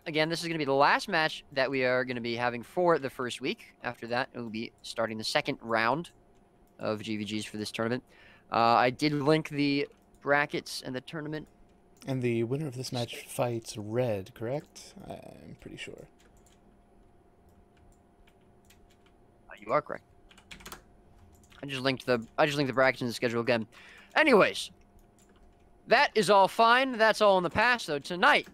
again, this is going to be the last match that we are going to be having for the first week. After that, it will be starting the second round of GvGs for this tournament. I did link the brackets and the tournament. And the winner of this match fights Red, correct? I'm pretty sure. You are correct. I just linked the brackets and the schedule again. Anyways, that is all fine. That's all in the past. So tonight,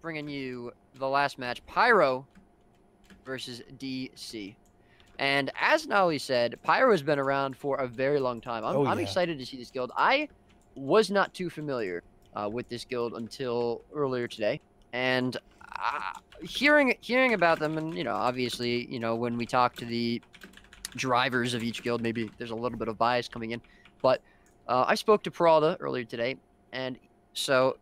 bringing you the last match, PYRO versus DC. And as Nolly said, PYRO has been around for a very long time. I'm excited to see this guild. I was not too familiar with this guild until earlier today, and hearing about them, and obviously, when we talk to the drivers of each guild, maybe there's a little bit of bias coming in, but I spoke to Peralta earlier today, and so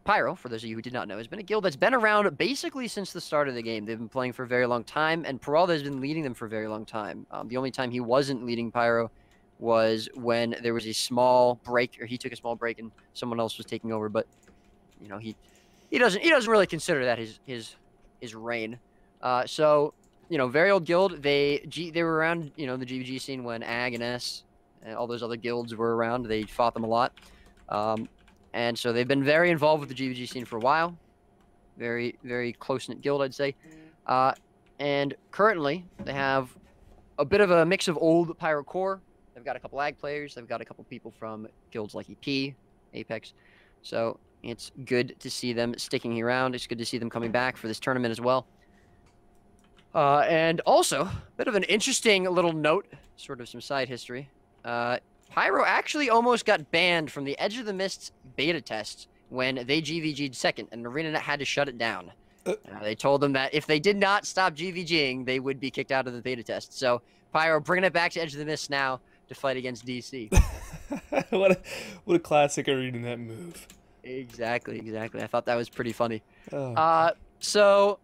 PYRO, for those of you who did not know, has been a guild that's been around basically since the start of the game. They've been playing for a very long time, and Peralta has been leading them for a very long time. The only time he wasn't leading PYRO was when there was a small break, or he took a small break and someone else was taking over. But he doesn't really consider that his reign. So very old guild. They were around the GvG scene when Ag and S and all those other guilds were around. They fought them a lot. And so they've been very involved with the GvG scene for a while. Very, very close-knit guild, I'd say. And currently, they have a bit of a mix of old PYRO core. They've got a couple Ag players. They've got a couple people from guilds like EP, Apex. So it's good to see them sticking around. It's good to see them coming back for this tournament as well. And also, a bit of an interesting little note, sort of some side history. PYRO actually almost got banned from the Edge of the Mist's beta test when they GvG'd second, and ArenaNet had to shut it down. They told them that if they did not stop GvGing, they would be kicked out of the beta test. So PYRO bringing it back to Edge of the Mist now to fight against DC. what a classic ArenaNet move. Exactly. I thought that was pretty funny. Oh. So,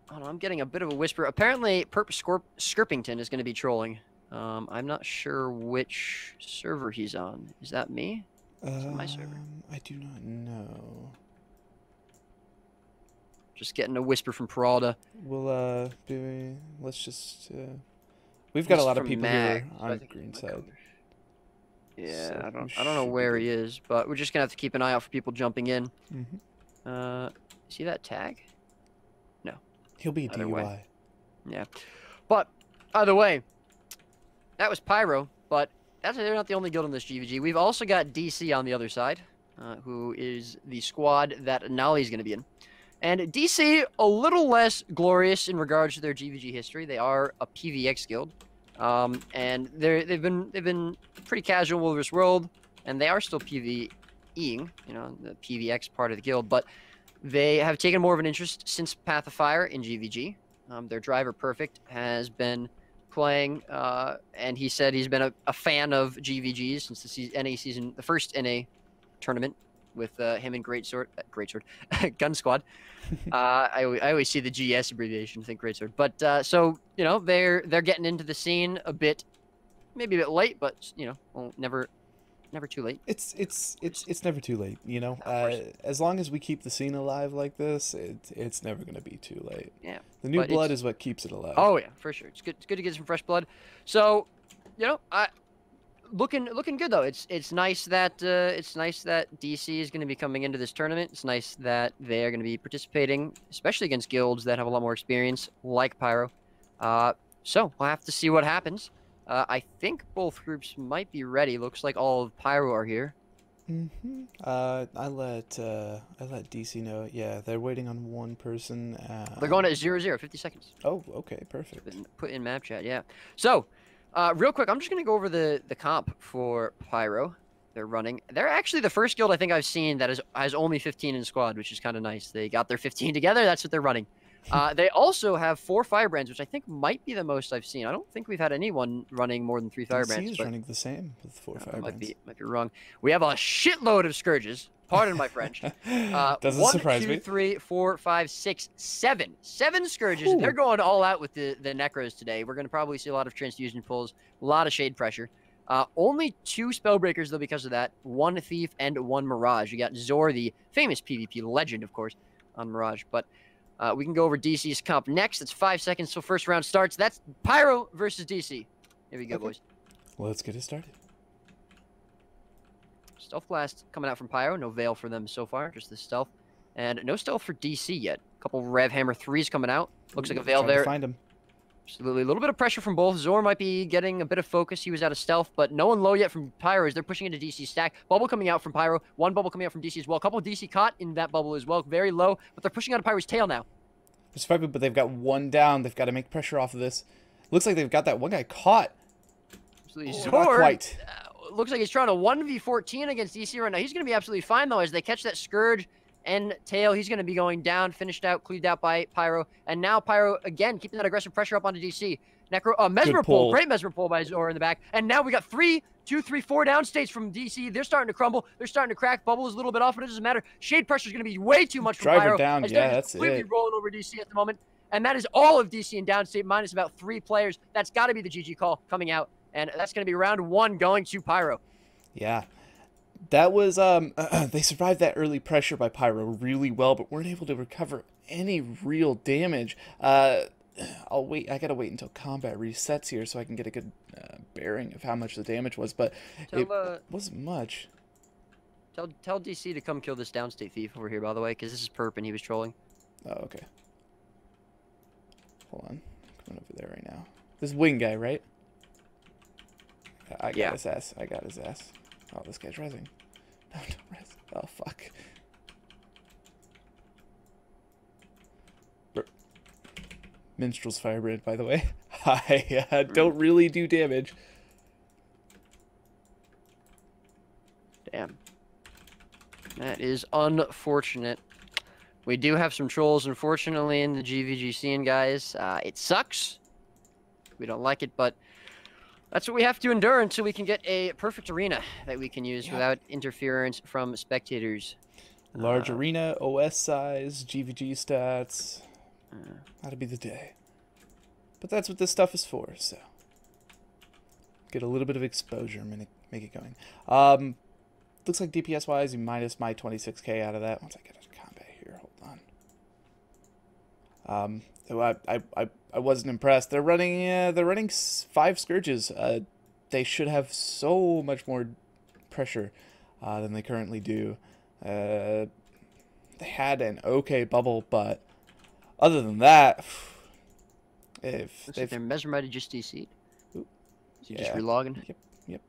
hold on, I'm getting a bit of a whisper. Apparently, Perp Skirpington is going to be trolling. I'm not sure which server he's on. Is that me? Is that my server? I do not know. Just getting a whisper from Peralta. Well, let's just, we've got a lot of people here on the green side. Yeah, So I don't know where he is, but we're just gonna have to keep an eye out for people jumping in. See that tag? No. He'll be Either DUI. way. Yeah. But either way, that was PYRO, but they're not the only guild in this GvG. We've also got DC on the other side, who is the squad that Nolly's going to be in. And DC, a little less glorious in regards to their GvG history. They are a PVX guild, and they've been pretty casual with this world, and they are still PvEing, the PVX part of the guild, but they have taken more of an interest since Path of Fire in GvG. Their driver Perfect has been playing, and he said he's been a fan of GvGs since the first NA tournament with him and Greatsword, Gun Squad. I always see the GS abbreviation, think Greatsword. But so they're getting into the scene a bit, maybe a bit late, but well, never too late. It's never too late, as long as we keep the scene alive like this, it's never gonna be too late. Yeah. The new blood is what keeps it alive. Oh yeah, for sure. It's good to get some fresh blood. So, looking good though. It's nice that DC is going to be coming into this tournament. It's nice that they are going to be participating, especially against guilds that have a lot more experience, like PYRO. So we'll have to see what happens. I think both groups might be ready. Looks like all of PYRO are here. I let DC know. Yeah, they're waiting on one person. They're going at 0-0, 50 seconds. Oh, okay, perfect. Put in map chat, yeah. So, real quick, I'm just gonna go over the comp for PYRO. They're running. They're actually the first guild I think I've seen that has only 15 in squad, which is kind of nice. They got their 15 together. That's what they're running. They also have 4 firebrands, which I think might be the most I've seen. I don't think we've had anyone running more than 3 firebrands. DC is running the same with 4 firebrands. Might be wrong. We have a shitload of scourges. Pardon my French. Doesn't surprise me. 1, 2, 3, 4, 5, 6, 7. 7 scourges. Ooh. They're going all out with the necros today. We're going to probably see a lot of transfusion pulls, a lot of shade pressure. Only 2 spellbreakers though because of that. 1 thief and 1 mirage. You got Zor, the famous PvP legend, of course, on mirage. But We can go over DC's comp next. It's 5 seconds till first round starts. That's Pyro versus DC. Here we go, boys. Let's get it started. Stealth Blast coming out from Pyro. No Veil for them so far, just the stealth. And no stealth for DC yet. A couple Rev Hammer 3s coming out. Looks like a Veil there. To find him. Absolutely. A little bit of pressure from both. Zor might be getting a bit of focus. He was out of stealth, but no one low yet from Pyro as they're pushing into DC stack. Bubble coming out from Pyro. One bubble coming out from DC as well. A couple of DC caught in that bubble as well. Very low, but they're pushing out of Pyro's tail now. It's fine, but they've got one down. They've got to make pressure off of this. Looks like they've got that one guy caught. Absolutely. Zor, not quite. Looks like he's trying to 1v14 against DC right now. He's going to be absolutely fine, though, as they catch that Scourge and tail. He's going to be going down, finished out, cleaved out by Pyro. And now Pyro, again, keeping that aggressive pressure up onto DC. Mesmer pull. Great Mesmer pull by Zor in the back. And now we got 3, 2, 3, 4 down states from DC. They're starting to crumble. They're starting to crack. Bubble is a little bit off, but it doesn't matter. Shade pressure is going to be way too much from Pyro. Down. Yeah, that's completely rolling over DC at the moment. And that is all of DC in downstate, minus about 3 players. That's got to be the GG call coming out. And that's going to be round 1 going to Pyro. Yeah. That was, they survived that early pressure by Pyro really well, but weren't able to recover any real damage. I'll wait. I gotta wait until combat resets here so I can get a good bearing of how much the damage was, but it wasn't much. Tell DC to come kill this downstate thief over here, by the way, because this is Perp and he was trolling. Oh, okay. Hold on. I'm coming over there right now. This wing guy, right? I got his ass. I got his ass. Oh, this guy's rezzing. No, don't res. Oh, fuck. Minstrel's Firebrand, by the way. I don't really do damage. Damn. That is unfortunate. We do have some trolls, unfortunately, in the GvG scene, guys. It sucks. We don't like it, but that's what we have to endure until we can get a perfect arena that we can use without interference from spectators. Large arena, OS size, GvG stats. That'd be the day. But that's what this stuff is for, so. Get a little bit of exposure, make it going. Looks like DPS-wise, you minus my 26k out of that. Once I get into combat here, hold on. I wasn't impressed. They're running 5 Scourges. They should have so much more pressure than they currently do. They had an okay bubble, but other than that, if they're Mesmer just DC'd. Is he just relogging? Yep.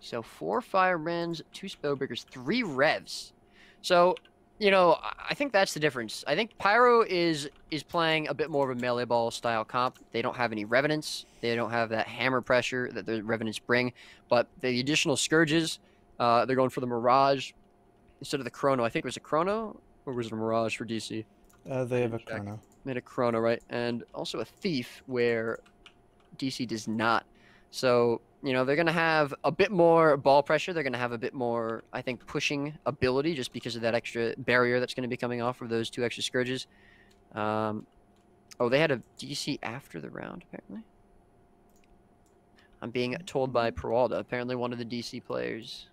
So 4 Firebrands, 2 Spellbreakers, 3 Revs. So, you know, I think that's the difference. I think Pyro is playing a bit more of a melee ball style comp. They don't have any Revenants. They don't have that hammer pressure that the Revenants bring. But the additional Scourges, they're going for the Mirage instead of the Chrono. I think it was a Chrono, or was it a Mirage for DC? They have a Chrono. Made a Chrono, right? And also a Thief, where DC does not. So, you know, they're going to have a bit more ball pressure. They're going to have a bit more, I think, pushing ability just because of that extra barrier that's going to be coming off of those 2 extra Scourges. Oh, they had a DC after the round, apparently. I'm being told by Peralta. Apparently one of the DC players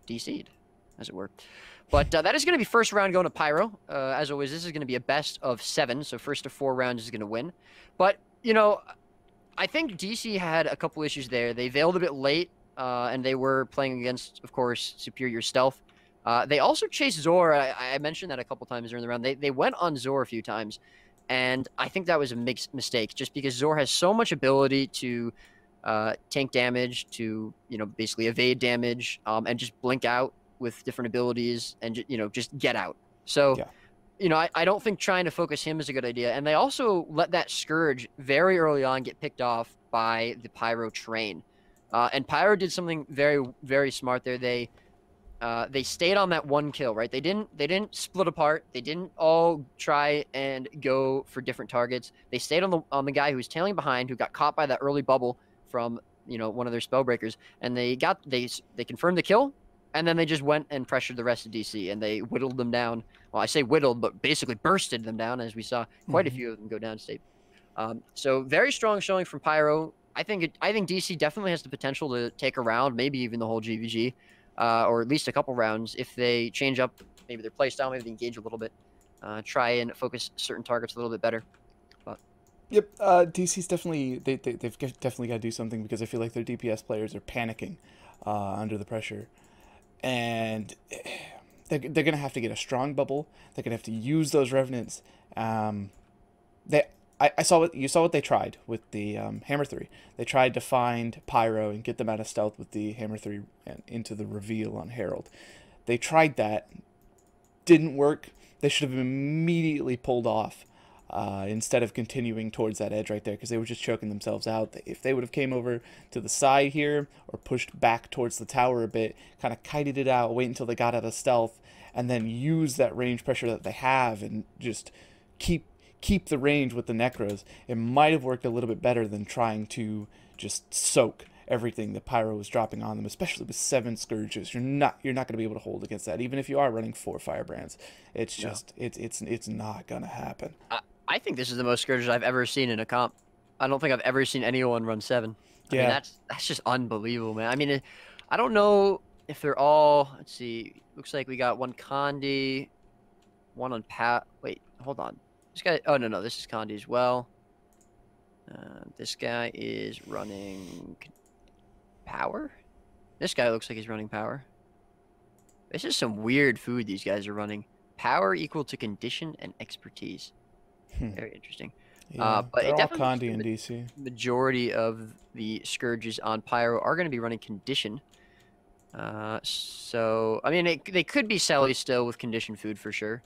DC'd, as it were. But that is going to be first round going to Pyro. As always, this is going to be a best of 7, so first of 4 rounds is going to win. But, you know, I think DC had a couple issues there. They veiled a bit late, and they were playing against, of course, superior stealth. They also chased Zor. I mentioned that a couple times during the round. They went on Zor a few times, and I think that was a mistake, just because Zor has so much ability to tank damage, to, you know, basically evade damage, and just blink out with different abilities and, you know, just get out. So, you know, I don't think trying to focus him is a good idea. And they also let that Scourge very early on get picked off by the Pyro train. And Pyro did something very, very smart there. They stayed on that 1 kill, right? They didn't split apart. They didn't all try and go for different targets. They stayed on the guy who was tailing behind, who got caught by that early bubble from, you know, one of their Spellbreakers, and they confirmed the kill. And then they just went and pressured the rest of DC, and they whittled them down. Well, I say whittled, but basically bursted them down, as we saw quite a few of them go downstate. So very strong showing from Pyro. I think DC definitely has the potential to take a round, maybe even the whole GvG, or at least a couple rounds if they change up maybe their playstyle, maybe they engage a little bit. try and focus certain targets a little bit better. But Yep, DC's definitely they've definitely got to do something because I feel like their DPS players are panicking under the pressure, and they're gonna have to get a strong bubble. They're gonna have to use those revenants. They I saw what you saw what they tried with the Hammer 3. They tried to find Pyro and get them out of stealth with the Hammer 3 and into the reveal on Herald. They tried that, didn't work. They should have immediately pulled off instead of continuing towards that edge right there because they were just choking themselves out. If they would have came over to the side here or pushed back towards the tower a bit, kind of kited it out, wait until they got out of stealth, and then use that range pressure that they have and just keep the range with the Necros, it might have worked a little bit better than trying to just soak everything that Pyro was dropping on them, especially with 7 Scourges. You're not going to be able to hold against that, even if you are running 4 Firebrands. It's just it's not gonna happen. I think this is the most Scourges I've ever seen in a comp. I don't think I've ever seen anyone run 7. I mean, that's just unbelievable, man. I mean, I don't know if they're all. Let's see. Looks like we got one Condi, one on Pat. Wait, hold on. This guy. Oh no, this is Condi as well. This guy is running power. This guy looks like he's running power. This is some weird food these guys are running. Power equal to condition and expertise. Very interesting. Yeah, but they're it all definitely Condi in DC. Majority of the Scourges on Pyro are going to be running condition. So I mean, they could be Selly still with condition food for sure.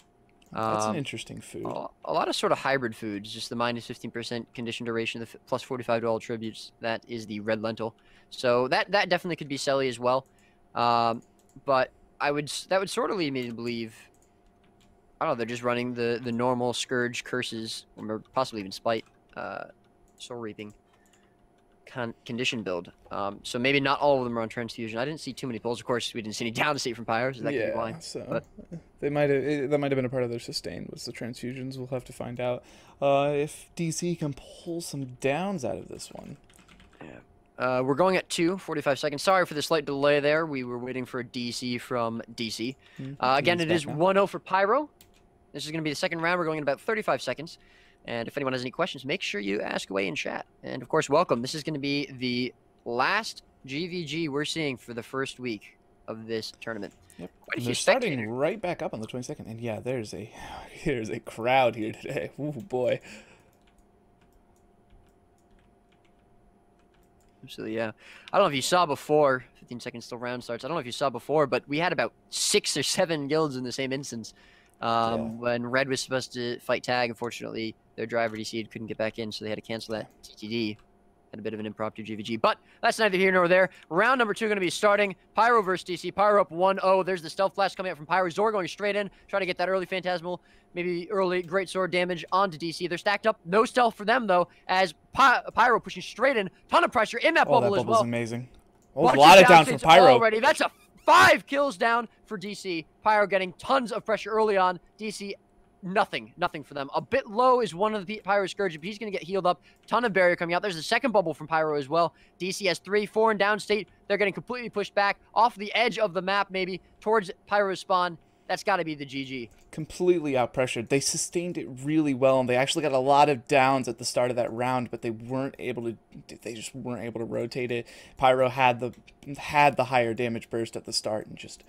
That's an interesting food. A lot of sort of hybrid foods, just the minus 15% condition duration, the plus 45 to all attributes. That is the red lentil. So that definitely could be Selly as well. But that would sort of lead me to believe, I don't know, they're just running the normal Scourge curses, or possibly even Spite, Soul Reaping condition build. So maybe not all of them are on Transfusion. I didn't see too many pulls. Of course, we didn't see any down state from Pyro, so that could be why. So but that might have been a part of their sustain was the transfusions. We'll have to find out if DC can pull some downs out of this one. Yeah. We're going at 45 seconds. Sorry for the slight delay there. We were waiting for a DC from DC. Again, it is 1-0 for Pyro. This is going to be the second round. We're going in about 35 seconds. And if anyone has any questions, make sure you ask away in chat. And, of course, welcome. This is going to be the last GvG we're seeing for the first week of this tournament. Yep. They're starting right back up on the 22nd. And, yeah, there's a crowd here today. Ooh, boy. Absolutely, yeah. I don't know if you saw before, 15 seconds till round starts. I don't know if you saw before, but we had about 6 or 7 guilds in the same instance. When Red was supposed to fight tag, unfortunately, their driver DC'd, couldn't get back in, so they had to cancel that TTD. Had a bit of an impromptu GvG, but that's neither here nor there. Round number 2 going to be starting. Pyro versus DC. Pyro up 1-0. There's the stealth blast coming out from Pyro. Zor going straight in, trying to get that early Phantasmal, maybe early Great Sword damage onto DC. They're stacked up. No stealth for them, though, as Pyro pushing straight in. Ton of pressure in that bubble as well. That amazing. Oh, a lot of down for Pyro. Already. That's a 5 kills down for DC. Pyro getting tons of pressure early on. DC, nothing for them. A bit low is one of the Pyro Scourge, but he's going to get healed up. Ton of barrier coming out. There's a second bubble from Pyro as well. DC has 3, 4 in downstate. They're getting completely pushed back off the edge of the map, maybe towards Pyro's spawn. That's got to be the GG. Completely out-pressured. They sustained it really well, and they actually got a lot of downs at the start of that round, but they just weren't able to rotate it. Pyro had the higher damage burst at the start and just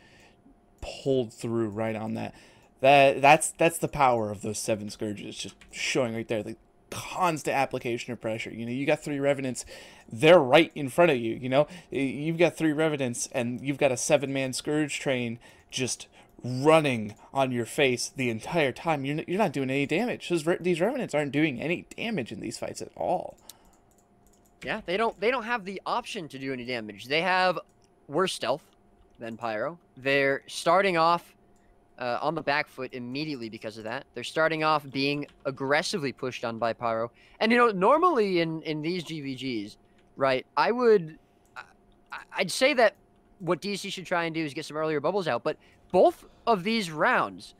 pulled through right on that. That's the power of those 7 Scourges, just showing right there the constant application of pressure. You know, you got 3 Revenants, they're right in front of you. You know, you've got 3 Revenants and you've got a 7-man Scourge train just running on your face the entire time. You're not doing any damage. These Revenants aren't doing any damage in these fights at all. Yeah, they don't have the option to do any damage. They have worse stealth than Pyro. They're starting off on the back foot immediately because of that. They're starting off being aggressively pushed on by Pyro. And, you know, normally in these GvGs, right, I'd say that what DC should try and do is get some earlier bubbles out, but both of these rounds,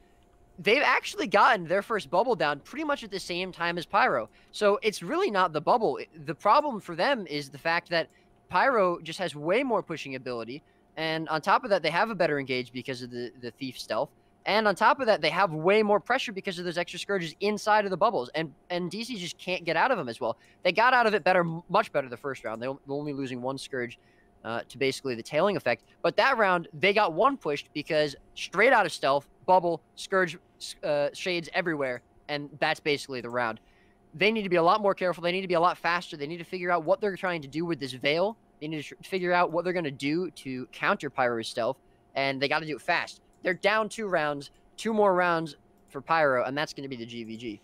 they've actually gotten their first bubble down pretty much at the same time as Pyro. So it's really not the bubble. The problem for them is the fact that Pyro just has way more pushing ability. And on top of that, they have a better engage because of the Thief stealth. And on top of that, they have way more pressure because of those extra scourges inside of the bubbles, and DC just can't get out of them as well. They got out of it better, much better the first round. They were only losing one scourge to basically the tailing effect. But that round, they got one pushed because straight out of stealth, bubble, scourge, shades everywhere, and that's basically the round. They need to be a lot more careful. They need to be a lot faster. They need to figure out what they're trying to do with this veil. They need to figure out what they're going to do to counter Pyro's stealth, and they got to do it fast. They're down 2 rounds, 2 more rounds for Pyro, and that's going to be the GvG.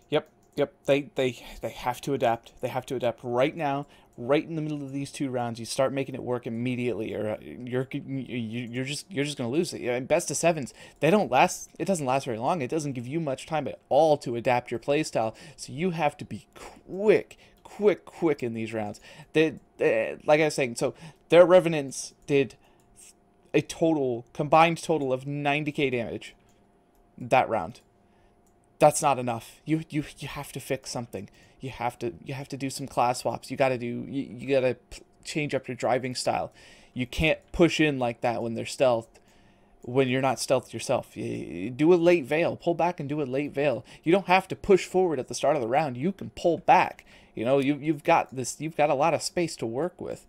Yep. They have to adapt. They have to adapt right now, right in the middle of these 2 rounds. You start making it work immediately, or you're just going to lose it. And best of 7s, they don't last. It doesn't last very long. It doesn't give you much time at all to adapt your playstyle. So you have to be quick in these rounds. Like I was saying, so their Revenants did a combined total of 90k damage that round. That's not enough. You have to fix something. You have to do some class swaps. You gotta change up your driving style. You can't push in like that when they're stealthed, when you're not stealthed yourself. Do a late veil. Pull back and do a late veil. You don't have to push forward at the start of the round. You can pull back. You know, you've got a lot of space to work with.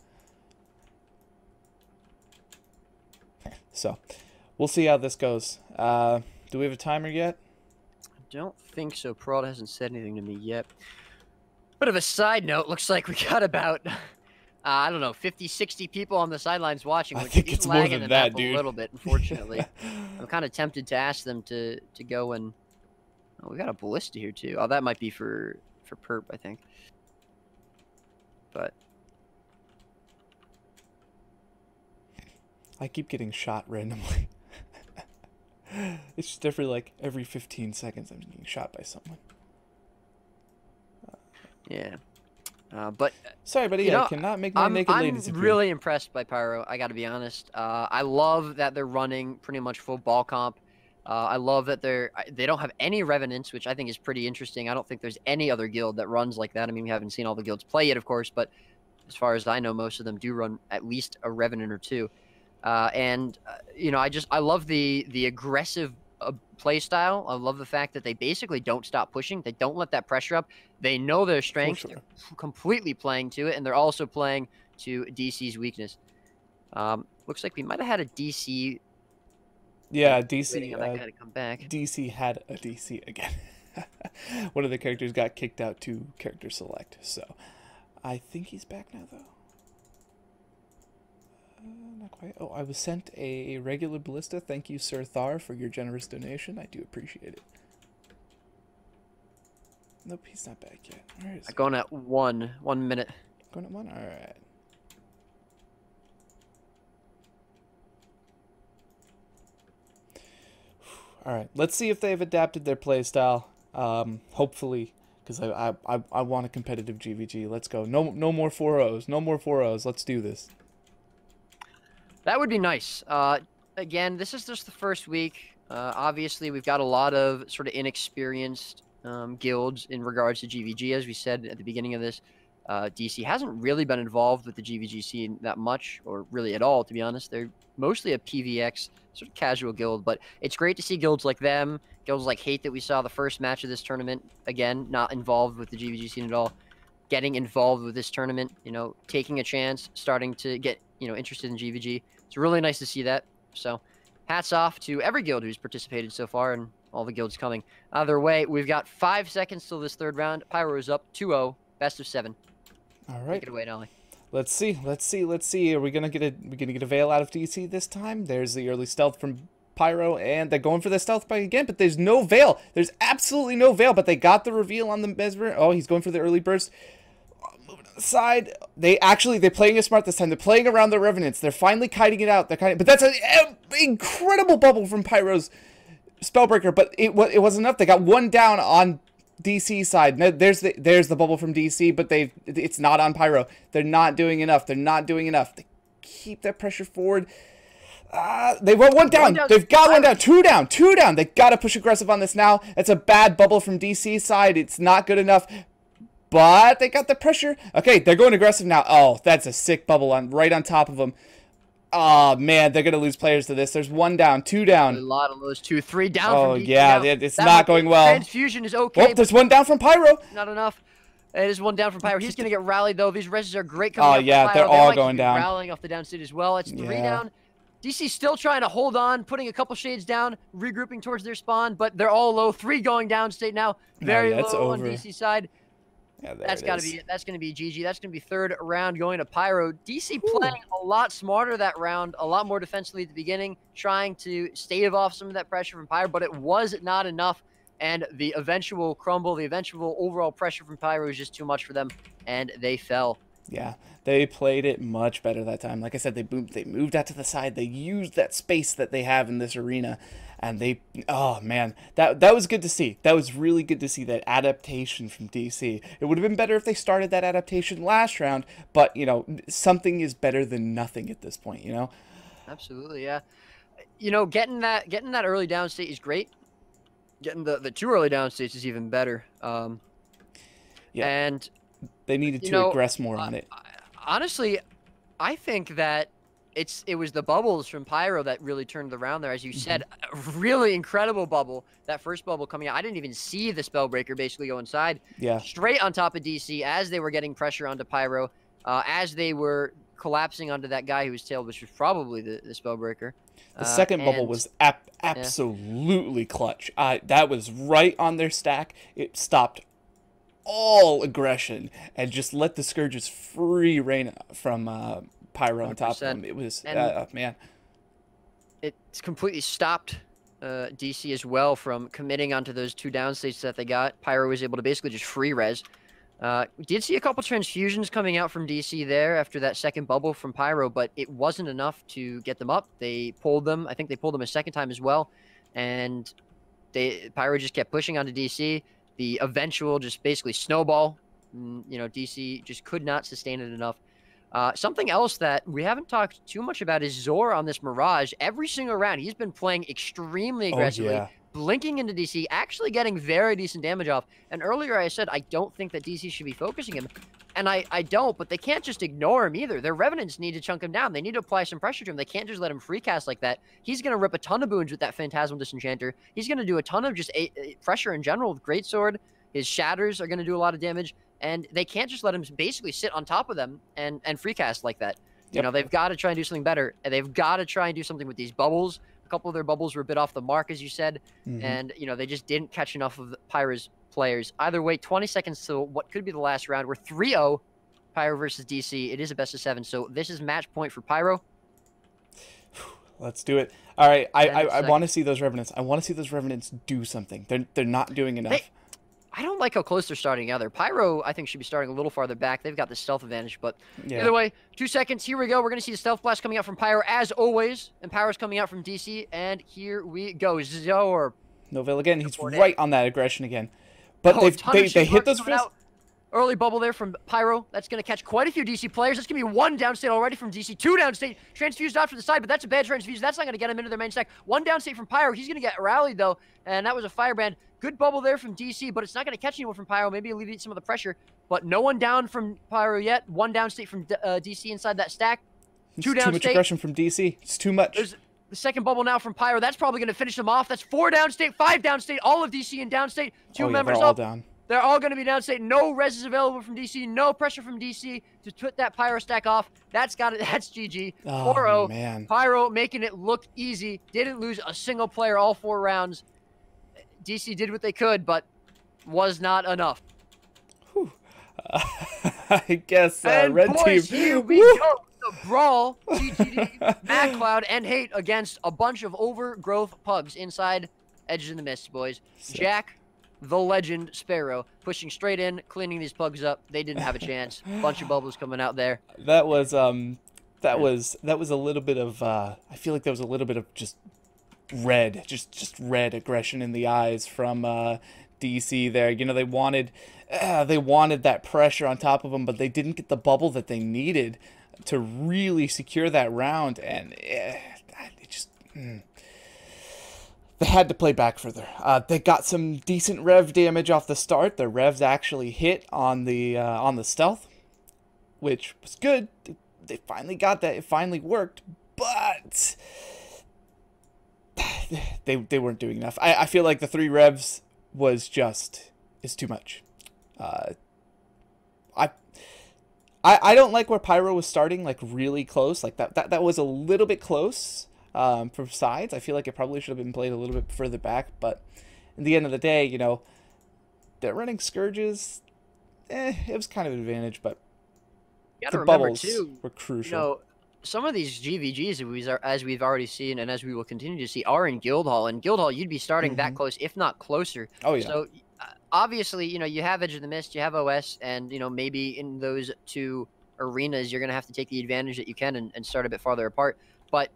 So, we'll see how this goes. Do we have a timer yet? I don't think so. Peralta hasn't said anything to me yet. Bit of a side note, looks like we got about, I don't know, 50, 60 people on the sidelines watching. I think it's more than that, dude. A little bit, unfortunately. I'm kind of tempted to ask them to go and... Oh, we got a ballista here, too. Oh, that might be for perp, I think. But... I keep getting shot randomly. It's just every 15 seconds I'm getting shot by someone. Yeah. But sorry, buddy, I cannot make my naked ladies appear. I'm really impressed by Pyro, I gotta be honest. I love that they're running pretty much full ball comp. I love that they don't have any Revenants, which I think is pretty interesting. I don't think there's any other guild that runs like that. I mean, we haven't seen all the guilds play yet, of course, but as far as I know, most of them do run at least a Revenant or 2. You know, I love the aggressive play style. I love the fact that they basically don't stop pushing. They don't let that pressure up. They know their strength. They're completely playing to it, and they're also playing to DC's weakness. Looks like we might have had a DC. Yeah, DC. Waiting on that guy to come back. DC had a DC again. One of the characters got kicked out to character select, so I think he's back now, though. Not quite. Oh, I was sent a regular ballista. Thank you, Sir Thar, for your generous donation. I do appreciate it. Nope, he's not back yet. Where is he? Going at 1 minute. Going at 1? Alright. Alright, let's see if they've adapted their playstyle. Hopefully, because I want a competitive GvG. Let's go. No more 4-0s. No more 4-0s. Let's do this. That would be nice. Again, this is just the first week. Obviously, we've got a lot of sort of inexperienced guilds in regards to GvG. As we said at the beginning of this, DC hasn't really been involved with the GvG scene that much, or really at all, to be honest. They're mostly a PVX sort of casual guild, but it's great to see guilds like them, guilds like Hate that we saw the first match of this tournament, again, not involved with the GvG scene at all, getting involved with this tournament, you know, taking a chance, starting to get, you know, interested in GvG. It's really nice to see that. So hats off to every guild who's participated so far and all the guilds coming. Either way, we've got 5 seconds till this third round. Pyro is up 2-0, best of 7. All right. Take it away, Nolly. Let's see. Are we gonna get a veil out of DC this time? There's the early stealth from Pyro, and they're going for the stealth bike again, but there's no veil. There's absolutely no veil, but they got the reveal on the Mesmer. Oh, he's going for the early burst. Moving to the side. They're playing it smart this time. They're playing around the Revenants. They're finally kiting it out. But that's an incredible bubble from Pyro's Spellbreaker, but it wasn't enough. They got 1 down on DC side. No, there's the bubble from DC, but it's not on Pyro. They're not doing enough. They keep that pressure forward. They went 1 down. They've got 1 down. 2 down. 2 down. They got to push aggressive on this now. That's a bad bubble from DC side. It's not good enough. But they got the pressure. Okay, they're going aggressive now. Oh, that's a sick bubble right on top of them. Oh, man, they're going to lose players to this. There's 1 down, 2 A down. lot of those 2, 3 down Oh, from DC yeah, now. it's That not going well. Transfusion is okay. Oh, there's 1 down from Pyro. Not enough. It is 1 down from Pyro. He's going to get rallied, though. These reses are great coming up. Yeah, they're all going down. Rallying off the downstate as well. It's 3 down. DC still trying to hold on, putting a couple shades down, regrouping towards their spawn, but they're all low. 3 going downstate now. Very low on DC side. Yeah, that's got to be it. That's going to be GG. That's going to be 3rd round going to Pyro. DC playing a lot smarter that round, a lot more defensively at the beginning, trying to stave off some of that pressure from Pyro, but it was not enough. And the eventual crumble, the eventual overall pressure from Pyro was just too much for them, and they fell. Yeah, they played it much better that time. Like I said, they moved out to the side. They used that space that they have in this arena, and oh man, that was good to see. That was really good to see, that adaptation from DC. It would have been better if they started that adaptation last round, but you know, something is better than nothing at this point, you know? Absolutely, yeah. You know, getting that early downstate is great. Getting the 2 early downstates is even better. Yeah. And they needed to aggress more on it. Honestly, I think that it was the bubbles from Pyro that really turned around there. As you said, a really incredible bubble. That first bubble coming out. I didn't even see the Spellbreaker basically go inside. Yeah. Straight on top of DC as they were getting pressure onto Pyro, as they were collapsing onto that guy who was tailed, which was probably the Spellbreaker. The second bubble was absolutely clutch. That was right on their stack. It stopped all aggression and just let the Scourges free reign from Pyro 100%. On top of them. It was, man. It's completely stopped DC as well from committing onto those 2 downstates that they got. Pyro was able to basically just free res. We did see a couple transfusions coming out from DC there after that second bubble from Pyro, but it wasn't enough to get them up. They pulled them. I think they pulled them a second time as well, and Pyro just kept pushing onto DC. The eventual just basically snowball. You know, DC just could not sustain it enough. Something else that we haven't talked too much about is Zor on this Mirage. Every single round, he's been playing extremely aggressively, blinking into DC, actually getting very decent damage off. And earlier I said I don't think that DC should be focusing him. And I don't, but they can't just ignore him either. Their Revenants need to chunk him down. They need to apply some pressure to him. They can't just let him free cast like that. He's going to rip a ton of boons with that Phantasmal Disenchanter. He's going to do a ton of just pressure in general with Greatsword. His Shatters are going to do a lot of damage. And they can't just let him basically sit on top of them and free cast like that. You know, they've got to try and do something better. And they've got to try and do something with these bubbles. A couple of their bubbles were a bit off the mark, as you said. And, you know, they just didn't catch enough of the Pyro's players. Either way, 20 seconds to what could be the last round. We're 3-0, Pyro versus DC. It is a best of 7. So this is match point for Pyro. Let's do it. All right, I want to see those Revenants. I want to see those Revenants do something. They're not doing enough. I don't like how close they're starting either. Pyro, I think, should be starting a little farther back. They've got the stealth advantage, but either way, 2 seconds. Here we go. We're going to see the stealth blast coming out from Pyro, as always, and Pyro's coming out from DC, and here we go. Zor. Novell again. He's right on that aggression again. But they hit those fists. Early bubble there from Pyro. That's going to catch quite a few DC players. That's going to be 1 downstate already from DC. 2 downstate. Transfused off to the side, but that's a bad transfuse. That's not going to get him into their main stack. 1 downstate from Pyro. He's going to get rallied, though, and that was a firebrand. Good bubble there from DC, but it's not going to catch anyone from Pyro. Maybe alleviate some of the pressure, but no one down from Pyro yet. 1 downstate from DC inside that stack. 2 downstate. Too much aggression from DC. It's too much. There's the second bubble now from Pyro. That's probably going to finish them off. That's 4 downstate, 5 downstate, all of DC in downstate. 2 members they're all up. Down. They're all going to be downstate. No res is available from DC. No pressure from DC to put that Pyro stack off. That's got it. That's GG. 4-0. Man. Pyro making it look easy. Didn't lose a single player all 4 rounds. DC did what they could, but was not enough. I guess red boys, team. Here we go. The brawl, GGD, MacCloud, and Hate against a bunch of overgrowth pugs inside Edges in the Mist, boys. Jack, the legend, Sparrow, pushing straight in, cleaning these pugs up. They didn't have a chance. Bunch of bubbles coming out there. That was a little bit of I feel like there was a little bit of just red aggression in the eyes from DC there. You know, they wanted that pressure on top of them, but they didn't get the bubble that they needed to really secure that round, and they had to play back further. They got some decent rev damage off the start. Their revs actually hit on the stealth, which was good. They finally got that. It finally worked, but they weren't doing enough. I feel like the 3 revs is too much. I don't like where Pyro was starting, like really close. Like that was a little bit close from sides. I feel like it probably should have been played a little bit further back. But at the end of the day, you know, they're running Scourges. It was kind of an advantage, but the bubbles were crucial. You know, some of these GvGs, as we've already seen and as we will continue to see, are in Guildhall. And Guildhall, you'd be starting that close, if not closer. Oh, yeah. So obviously, you know, you have Edge of the Mist, you have OS, and, you know, maybe in those 2 arenas, you're going to have to take the advantage that you can and start a bit farther apart. But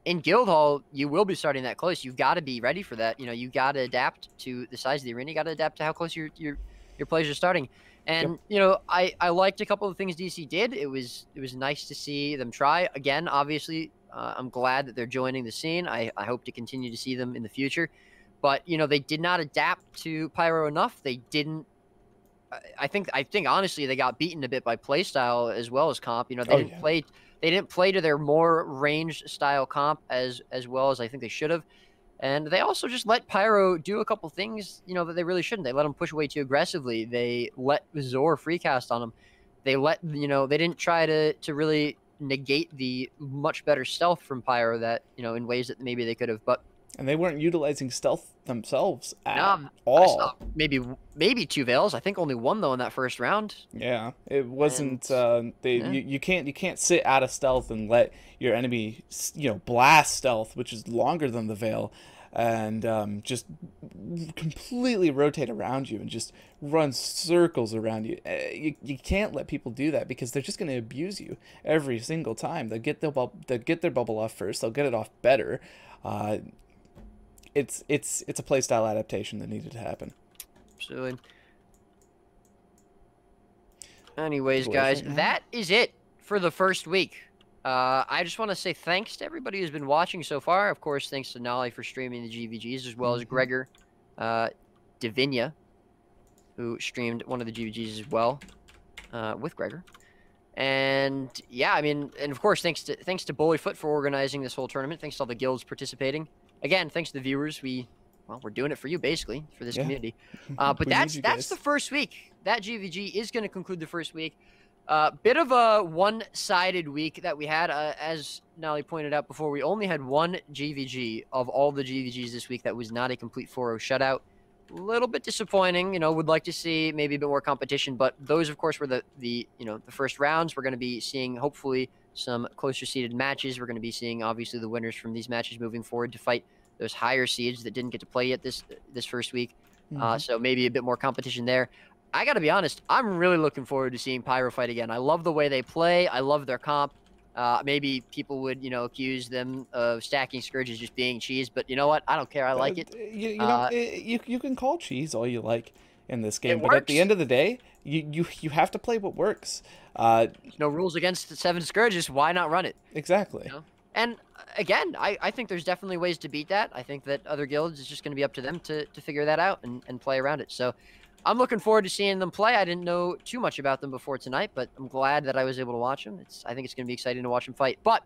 in Guildhall, you will be starting that close. You've got to be ready for that. You know, you got to adapt to the size of the arena. You got to adapt to how close your players are starting. And, you know, I liked a couple of things DC did. It was nice to see them try. Again, obviously, I'm glad that they're joining the scene. I hope to continue to see them in the future. But, you know, they did not adapt to Pyro enough. They didn't. I think honestly they got beaten a bit by playstyle as well as comp. You know, they didn't play. They didn't play to their more ranged style comp as well as I think they should have. And they also just let Pyro do a couple things, you know, that they really shouldn't. They let him push away too aggressively. They let Zor freecast on him. They let, you know, they didn't try to really negate the much better stealth from Pyro that, you know, in ways that maybe they could have. But and they weren't utilizing stealth themselves at all. Maybe 2 Veils. I think only 1 though in that first round. Yeah, it wasn't. You can't sit out of stealth and let your enemy, you know, blast stealth, which is longer than the Veil, and just completely rotate around you and just run circles around you. You can't let people do that because they're just going to abuse you every single time. They'll get their bubble off first. They'll get it off better. It's a playstyle adaptation that needed to happen. Absolutely. Anyways, guys, that is it for the first week. I just want to say thanks to everybody who's been watching so far. Of course, thanks to Nolly for streaming the GvGs, as well as Gregor Divinia, who streamed one of the GvGs as well with Gregor. And yeah, I mean, and of course, thanks to Bullyfoot for organizing this whole tournament. Thanks to all the guilds participating. Again, thanks to the viewers. We're doing it for you, basically, for this community. But that's the first week. That GvG is going to conclude the first week. Bit of a one-sided week that we had. As Nolly pointed out before, we only had 1 GvG of all the GvGs this week that was not a complete 4-0 shutout. A little bit disappointing. You know, would like to see maybe a bit more competition, but those, of course, were the first rounds. We're going to be seeing, hopefully, some closer seeded matches. We're going to be seeing, obviously, the winners from these matches moving forward to fight those higher seeds that didn't get to play yet this first week. So maybe a bit more competition there. I got to be honest, I'm really looking forward to seeing Pyro fight again. I love the way they play. I love their comp. Maybe people would, accuse them of stacking Scourges just being cheese, but you know what? I don't care. I like it. You can call cheese all you like in this game, but at the end of the day, you have to play what works. No rules against the 7 Scourges. Why not run it? Exactly. And again, I think there's definitely ways to beat that. I think that other guilds, it's just going to be up to them to figure that out and play around it. So I'm looking forward to seeing them play. I didn't know too much about them before tonight, but I'm glad that I was able to watch them. I think it's going to be exciting to watch them fight. But